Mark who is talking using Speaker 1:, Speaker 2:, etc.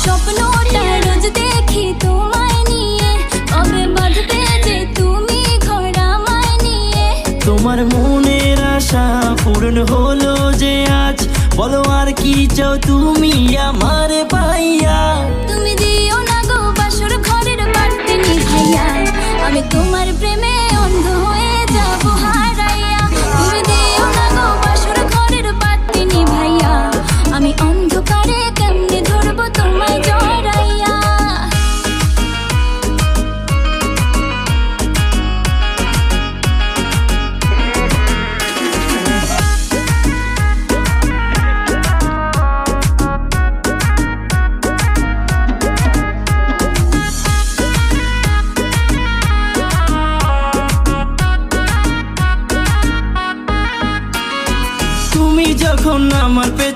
Speaker 1: স্বপ্নটা রোজ দেখি তোমায় নিয়ে, কবে বাঁধবে যে তুমি ঘর আমায় নিয়ে।
Speaker 2: তোমার মনের আশা পূরণ হলো যে আজ, বলো আর কি চাও তুমি আমার পাইয়া।
Speaker 1: তুমি দিও না গো বাসর ঘরের বাড়তে নিভাইয়া, আমি তোমার প্রেমে অন্ধ হয়ে যাব হারাইয়া। তুমি দিও না গো বাসর ঘরের বাড়তে নিভাইয়া, আমি অন্ধকারে কেমনে ধরবো তোমায় জড়াইয়া।
Speaker 2: তুমি যখন আমার পেছনে